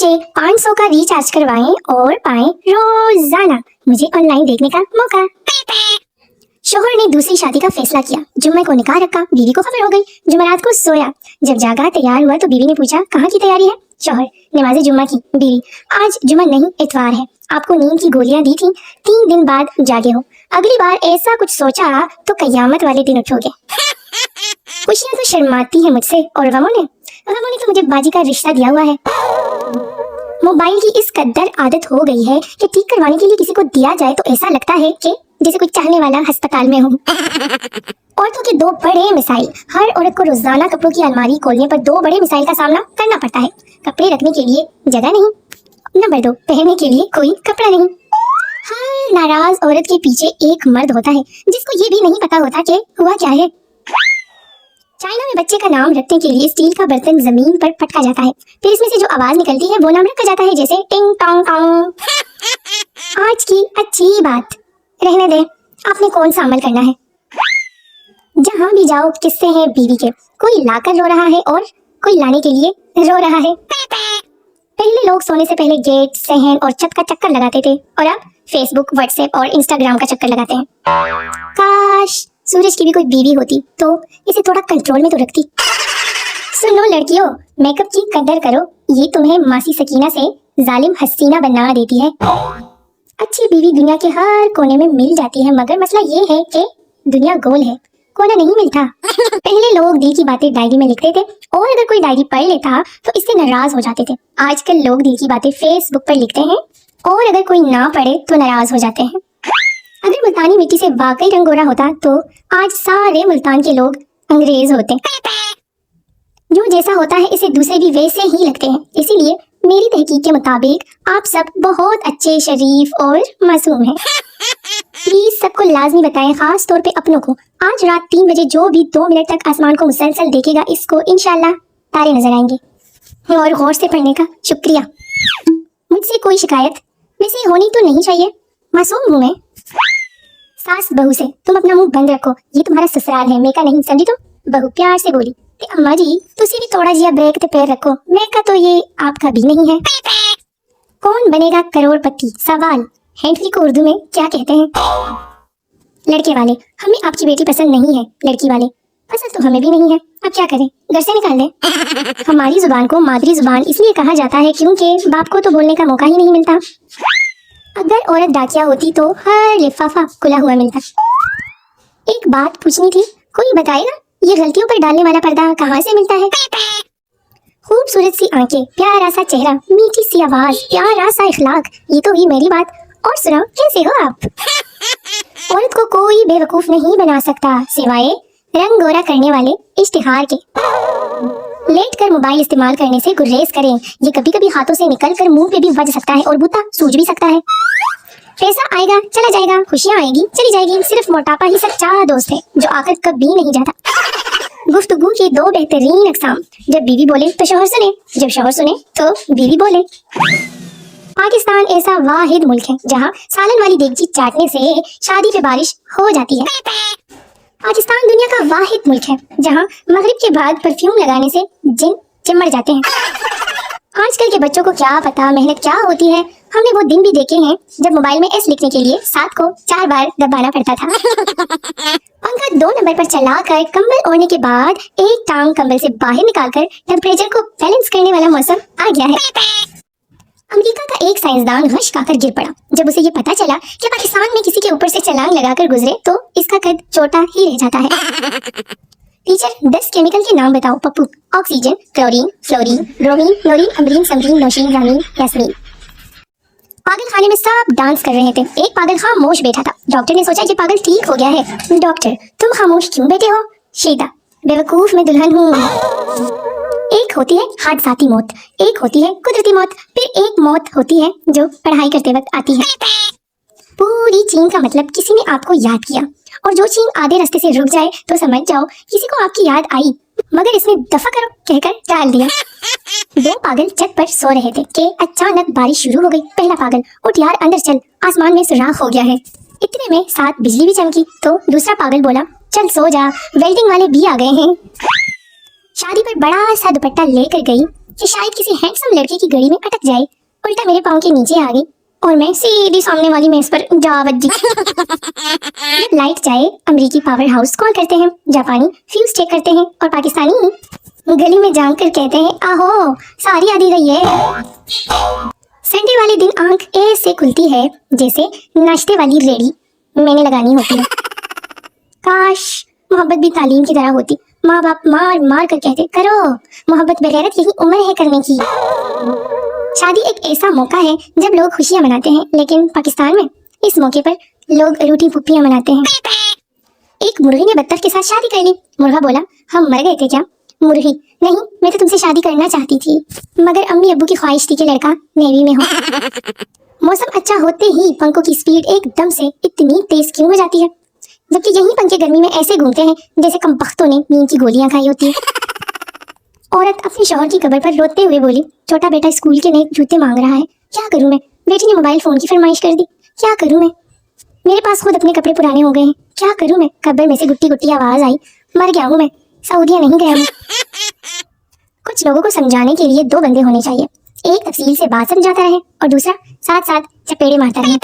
बच्चे 500 का रिचार्ज करवाएं और पाएं रोजाना मुझे ऑनलाइन देखने का मौका। शोहर ने दूसरी शादी का फैसला किया। जुम्मे को निकाह रखा, बीवी को खबर हो गई। जुमेरात को सोया, जब जागा तैयार हुआ तो बीवी ने पूछा कहाँ की तैयारी है। शोहर, नमाज़े जुम्मा की। बीवी, आज जुम्मा नहीं इतवार है, आपको नींद की गोलियां दी थी, 3 दिन बाद जागे हो, अगली बार ऐसा कुछ सोचा तो कयामत वाले दिन उठोगे। खुशियां तो शर्माती है मुझसे और गमों ने तो मुझे बाजी का रिश्ता दिया हुआ है। मोबाइल की इस कद्दर आदत हो गई है कि ठीक करवाने के लिए किसी को दिया जाए तो ऐसा लगता है कि जैसे कोई चाहने वाला अस्पताल में हो। औरतों के 2 बड़े मिसाइल। हर औरत को रोजाना कपड़ों की अलमारी खोलने पर 2 बड़े मिसाइल का सामना करना पड़ता है। कपड़े रखने के लिए जगह नहीं, नंबर 2 पहनने के लिए कोई कपड़ा नहीं। हर नाराज औरत के पीछे एक मर्द होता है जिसको ये भी नहीं पता होता कि हुआ क्या है। चाइना में बच्चे का नाम रखने के लिए स्टील का बर्तन जमीन पर पटका जाता है, फिर इसमें से जो आवाज निकलती है वो नाम रखा जाता है, जैसे टिंग टोंग टोंग। आज की अच्छी बात रहने दे, आपने कौन सा अमल करना है। जहां भी जाओ किस्से हैं बीवी के, कोई लाकर रो रहा है और कोई लाने के लिए रो रहा है। पहले लोग सोने से पहले गेट, सहन और छत का चक्कर लगाते थे और अब फेसबुक, व्हाट्सएप और इंस्टाग्राम का चक्कर लगाते हैं। काश सूरज की भी कोई बीवी होती तो इसे थोड़ा कंट्रोल में तो रखती। सुनो लड़कियों, मेकअप की कदर करो, ये तुम्हें मासी सकीना से जालिम हसीना बना देती है। अच्छी बीवी दुनिया के हर कोने में मिल जाती है, मगर मसला ये है कि दुनिया गोल है, कोना नहीं मिलता। पहले लोग दिल की बातें डायरी में लिखते थे और अगर कोई डायरी पढ़ लेता तो इससे नाराज हो जाते थे। आजकल लोग दिल की बातें फेसबुक पर लिखते हैं और अगर कोई ना पढ़े तो नाराज हो जाते हैं। अगर मुल्तानी मिट्टी से वाकई रंग गोरा होता तो आज सारे मुल्तान के लोग अंग्रेज होते। जो जैसा होता है इसे दूसरे भी वैसे ही लगते हैं। इसीलिए मेरी तहकीक के मुताबिक आप सब बहुत अच्छे, शरीफ और मासूम हैं। प्लीज सबको लाजमी बताएं, खास तौर पे अपनों को, आज रात 3 बजे जो भी 2 मिनट तक आसमान को मुसलसल देखेगा इसको इंशाल्लाह तारे नजर आएंगे। और गौर से पढ़ने का शुक्रिया। मुझसे कोई शिकायत वैसे होनी तो नहीं चाहिए, मासूम हूँ मैं। सास बहू से तुम अपना मुंह बंद रखो, ये तुम्हारा ससुराल है, मेका नहीं, समझी तुम। बहू प्यार से बोली, अम्मा जी तुसी भी थोड़ा जिया ब्रेक ते पैर रखो, मेका तो ये आपका भी नहीं है। कौन बनेगा करोड़पति, सवाल हैंडफ्री को उर्दू में क्या कहते हैं। लड़के वाले, हमें आपकी बेटी पसंद नहीं है। लड़की वाले, पसंद तो हमें भी नहीं है, अब क्या करें, घर से निकाल दें। हमारी जुबान को मादरी जुबान इसलिए कहा जाता है क्योंकि बाप को तो बोलने का मौका ही नहीं मिलता। अगर औरत डाकिया होती तो हर लिफाफा खुला हुआ मिलता। एक बात पूछनी थी, कोई बताएगा ये गलतियों पर डालने वाला पर्दा कहाँ से मिलता है। खूबसूरत सी आंखें, प्यारा सा चेहरा, मीठी सी आवाज, प्यारा सा इखलाक, ये तो हुई मेरी बात। और सुनाओ कैसे हो आप। औरत को कोई बेवकूफ नहीं बना सकता सिवाय रंग गोरा करने वाले इश्तिहार के। लेट कर मोबाइल इस्तेमाल करने से गुरेज करें, ये कभी कभी हाथों से निकल कर मुंह पे भी बज सकता है और बूता सूझ भी सकता है। पैसा आएगा चला जाएगा, खुशियाँ आएगी चली जाएगी, सिर्फ मोटापा ही सच्चा दोस्त है जो आकर कभी नहीं जाता। गुफ्तगू के 2 बेहतरीन अक़साम, जब बीवी बोले तो शौहर सुने, जब शौहर सुने तो बीवी बोले। पाकिस्तान ऐसा वाहिद मुल्क है जहाँ सालन वाली देगची चाटने से शादी पे बारिश हो जाती है। पाकिस्तान दुनिया का वाहिद मुल्क है जहाँ मगरिब के बाद परफ्यूम लगाने से जिन चिमड़ जाते हैं। आजकल के बच्चों को क्या पता मेहनत क्या होती है। हमने वो दिन भी देखे हैं जब मोबाइल में एस लिखने के लिए 7 को 4 बार दबाना पड़ता था। पंखा 2 नंबर पर चलाकर कंबल ओढ़ने के बाद एक टांग कंबल से बाहर निकालकर टेम्परेचर को बैलेंस करने वाला मौसम आ गया है। अमेरिका का एक साइंसदान गश खाकर गिर पड़ा जब उसे ये पता चला कि पाकिस्तान में किसी के ऊपर से छलांग लगाकर गुजरे तो इसका कद छोटा ही रह जाता है। टीचर 10 केमिकल के नाम बताओ Pappu. Oxygen, chlorine, fluorine, bromine, chlorine, Ambreen, Samreen, Nausheen, Rameen, Yasmeen. पागल खाने में सब डांस कर रहे थे। एक पागल खामोश बैठा था। डॉक्टर ने सोचा ये पागल ठीक हो गया है। डॉक्टर, तुम खामोश क्यों बैठे हो। शीता, बेवकूफ मैं दुल्हन हूँ। एक होती है हादसाती मौत, एक होती है कुदरती मौत, फिर एक मौत होती है जो पढ़ाई करते वक्त आती है। पूरी चीन का मतलब किसी ने आपको याद किया, और जो चीन आधे रास्ते से रुक जाए तो समझ जाओ किसी को आपकी याद आई, मगर इसमें दफा करो कहकर टाल दिया। 2 पागल छत पर सो रहे थे कि अचानक बारिश शुरू हो गई। पहला पागल, उठ यार अंदर चल, आसमान में सुराख हो गया है। इतने में साथ बिजली भी चमकी तो दूसरा पागल बोला, चल सो जा, वेल्डिंग वाले भी आ गए हैं। शादी पर बड़ा सा दुपट्टा लेकर गई कि शायद किसी हैंडसम लड़के की घड़ी में अटक जाए, उल्टा मेरे पाँव के नीचे आ गई और मैं सीधी सामने वाली मेज पर जा बज गई। लाइट जाए, अमेरिकी पावर हाउस कॉल करते हैं, जापानी फ्यूज चेक करते हैं और पाकिस्तानी गली में जान कर कहते हैं आहो सारी आधी गई है। संडे वाले दिन आंख ऐसे खुलती है जैसे नाश्ते वाली रेडी मैंने लगानी होती है। काश मोहब्बत भी तालीम की तरह होती, माँ बाप मार मार कर कहते करो मोहब्बत, बगैरत यही उम्र है करने की। शादी एक ऐसा मौका है जब लोग खुशियां मनाते हैं, लेकिन पाकिस्तान में इस मौके पर लोग रूठी फुप्पियां मनाते हैं। एक मुर्गी ने बत्तख के साथ शादी कर ली। मुर्गा बोला हम मर गए थे क्या? मुर्गी नहीं, मैं तो तुमसे शादी करना चाहती थी, मगर अम्मी अब्बू की ख्वाहिश थी कि लड़का नेवी में हो। मौसम अच्छा होते ही पंखों की स्पीड एकदम से इतनी तेज क्यों हो जाती है, जबकि यही पंखे गर्मी में ऐसे घूमते हैं जैसे कमबख्तों ने नींद की गोलियां खाई होती है। औरत अपने शौहर की कब्र पर रोते हुए बोली छोटा बेटा स्कूल के नए जूते मांग रहा है, क्या करूं मैं? बेटी ने मोबाइल फोन की फरमाइश कर दी, क्या करूं मैं? मेरे पास खुद अपने कपड़े पुराने हो गए हैं, क्या करूं मैं? कब्र में से गुट्टी गुट्टी आवाज आई, मर गया हूं मैं, सऊदिया नहीं गया मैं। कुछ लोगों को समझाने के लिए दो बंदे होने चाहिए, एक तफसील से बात समझाता रहे और दूसरा साथ साथ चपेड़े मारता रहे।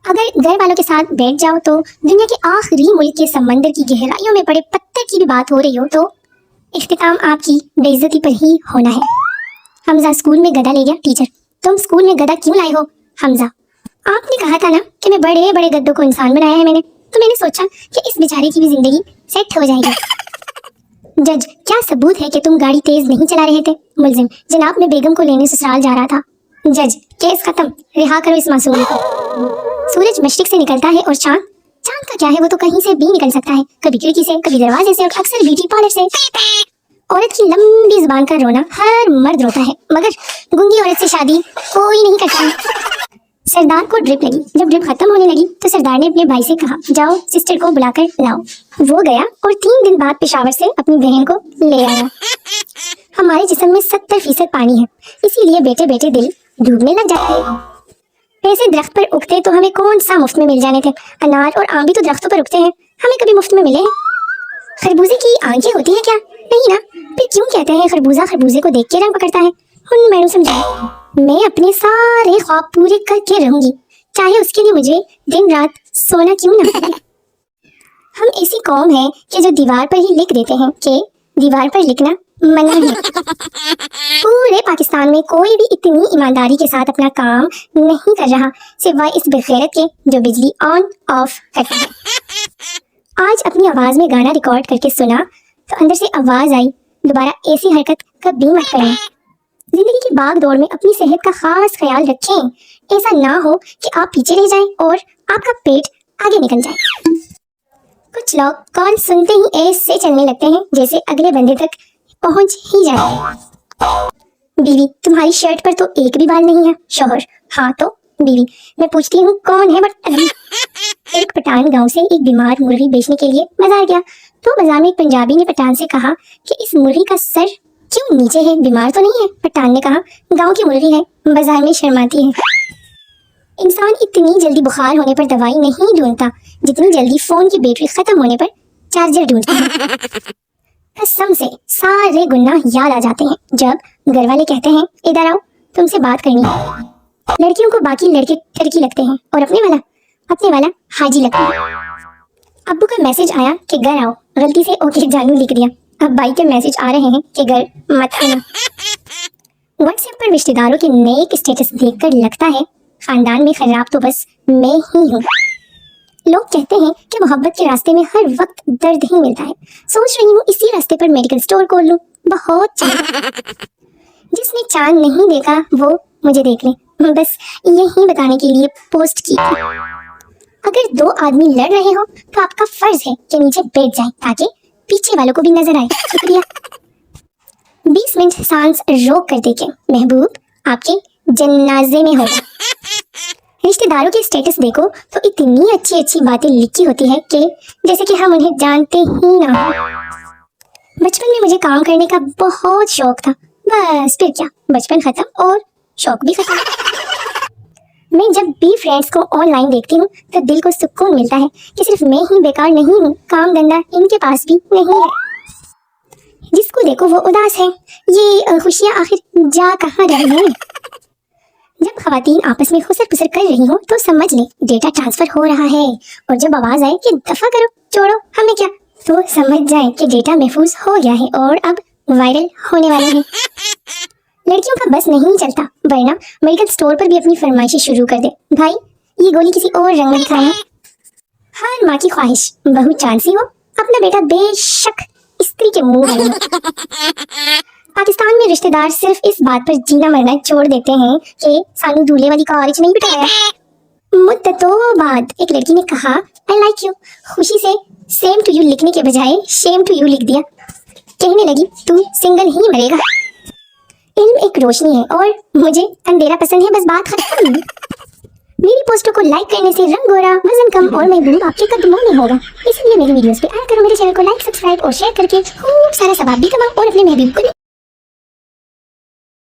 अगर घर वालों के साथ बैठ जाओ तो दुनिया के आखिरी मुल्क के समंदर की गहराइयों में पड़े पत्थर की भी बात हो रही हो तो इख्तिताम आपकी बेइज्जती पर ही होना है। हमजा स्कूल में गधा ले गया टीचर, तुम स्कूल में गधा क्यों लाए हो? हमजा आपने कहा था ना कि मैं बड़े बड़े गद्दों को इंसान बनाया है मैंने, तो मैंने सोचा कि इस बेचारे की भी जिंदगी सेट हो जाएगी। जज क्या सबूत है कि तुम गाड़ी तेज नहीं चला रहे थे? मुलजिम जनाब मैं बेगम को लेने ससुराल जा रहा था। जज केस खत्म, रिहा करो इस मासूम को। सूरज मशरिक से निकलता है और चांद का क्या है, वो तो कहीं से भी निकल सकता है, कभी खिड़की से, कभी दरवाजे से और अक्सर ब्यूटी पार्लर से। औरत की लंबी जुबान का रोना हर मर्द रोता है, मगर गूंगी औरत से शादी कोई नहीं करता। सरदार को ड्रिप लगी, जब ड्रिप खत्म होने लगी तो सरदार ने अपने भाई से कहा जाओ सिस्टर को बुलाकर लाओ। वो गया और 3 दिन बाद पेशावर से अपनी बहन को ले आया। हमारे जिस्म में 70% पानी है, इसीलिए बेटे बेटे दिल डूबने लग जाते हैं। पैसे दरख्त पर उगते तो हमें कौन सा मुफ्त में मिल जाने थे? अनार और आम भी तो दरख्तों पर उगते हैं, हमें कभी मुफ्त में मिले? खरबूजे की आंखें होती है क्या? नहीं ना, फिर क्यों कहते हैं खरबूजा खरबूजे को देख के रंग पकड़ता है? मैडम समझाओ। मैं अपने सारे ख्वाब पूरे करके रहूंगी, चाहे उसके लिए मुझे दिन रात सोना क्यों ना पड़े। हम ऐसी कौम है कि जो दीवार पर ही लिख देते हैं कि दीवार पर लिखना मना है। पूरे पाकिस्तान में कोई भी इतनी ईमानदारी के साथ अपना काम नहीं कर रहा सिवाय इस बेगैरत के जो बिजली ऑन ऑफ करता है। आज अपनी आवाज में गाना रिकॉर्ड करके सुना तो अंदर से आवाज आई दोबारा ऐसी हरकत कभी मत करें। जिंदगी की भाग दौड़ में अपनी सेहत का खास ख्याल रखें, ऐसा ना हो कि आप पीछे रह जाएं और आपका पेट आगे निकल जाए। कुछ लोग कॉल सुनते ही ऐसे चलने लगते हैं जैसे अगले बंदे तक पहुंच ही जाए। बीवी तुम्हारी शर्ट पर तो एक भी बाल नहीं है। शौहर हाँ तो बीवी मैं पूछती हूँ कौन है बट एक पठान गांव से एक बीमार मुर्गी बेचने के लिए बाजार गया तो बाजार में एक पंजाबी ने पठान से कहा कि इस मुर्गी का सर क्यों नीचे है, बीमार तो नहीं है? पठान ने कहा गांव की मुर्गी है, बाजार में शर्माती है। इंसान इतनी जल्दी बुखार होने पर दवाई नहीं ढूंढता जितनी जल्दी फोन की बैटरी खत्म होने पर चार्जर ढूंढता है। कसम से सारे गुनाह याद आ जाते हैं जब घर वाले कहते हैं इधर आओ तुमसे बात करनी है। लड़कियों को बाकी लड़के टर्की लगते हैं और अपने वाला हाजी लगता है। अब्बू का मैसेज आया कि घर आओ, गलती से ओके जानू लिख दिया, अब भाई के मैसेज आ रहे हैं कि घर मत आना। व्हाट्सएप पर रिश्तेदारों के नए स्टेटस देखकर लगता है खानदान में खराब तो बस मैं ही हूँ। लोग कहते हैं कि मोहब्बत के रास्ते में हर वक्त दर्द ही मिलता है। सोच रही हूँ इसी रास्ते पर मेडिकल स्टोर खोल लूँ, बहुत चांद। जिसने चांद नहीं देखा वो मुझे देख ले, बस यही बताने के लिए पोस्ट की। अगर 2 आदमी लड़ रहे हो तो आपका फर्ज है कि नीचे बैठ जाएं ताकि पीछे वालों को भी नजर आए। शुक्रिया। 20 मिनट सांस रोक कर देखें, महबूब आपके जनाजे में होगा। रिश्तेदारों के स्टेटस देखो तो इतनी अच्छी अच्छी बातें लिखी होती है कि जैसे कि हम उन्हें जानते ही ना हो। बचपन में मुझे काम करने का बहुत शौक था, बस फिर क्या बचपन खत्म और शौक भी खत्म। मैं जब भी फ्रेंड्स को ऑनलाइन देखती हूँ तो दिल को सुकून मिलता है कि सिर्फ मैं ही बेकार नहीं हूँ, काम धंधा इनके पास भी नहीं है। जिसको देखो वो उदास है। ये खुशियाँ आखिर जा कहाँ रही हैं? जब खवातीन आपस में खुसर पुसर कर रही हो तो समझ ले डेटा ट्रांसफर हो रहा है, और जब आवाज आए कि दफा करो छोड़ो हमने क्या, तो समझ जाए कि डेटा महफूज हो गया है और अब वायरल होने वाला है। लड़कियों का बस नहीं चलता, वरना मेडिकल स्टोर पर भी अपनी फरमाइशी शुरू कर दे, भाई ये गोली किसी और रंग में दिखाएं। हर माँ की ख्वाहिश बहू चांसी हो, अपना बेटा बेशक स्त्री के मुंह में हो। पाकिस्तान में रिश्तेदार सिर्फ इस बात पर जीना मरना छोड़ देते हैं कि सानू दूल्हे वाली कॉलेज नहीं बिठाया। मुद्दतों बाद एक लड़की ने कहा आई लाइक यू, खुशी से सेम टू यू लिखने के बजाय शेम टू यू लिख दिया। कहने लगी तू सिंगल ही मरेगा। इल्म एक रोशनी है और मुझे अंधेरा पसंद है, बस बात खत्म। मेरी पोस्टों को लाइक करने से रंग गोरा, वजन कम और महबूब आपके कदमों में होगा। इसलिए मेरी वीडियोस पे आया करो, मेरे चैनल को लाइक, सब्सक्राइब और शेयर करके खूब सारा सवाब भी कमाओ और अपने महबूब को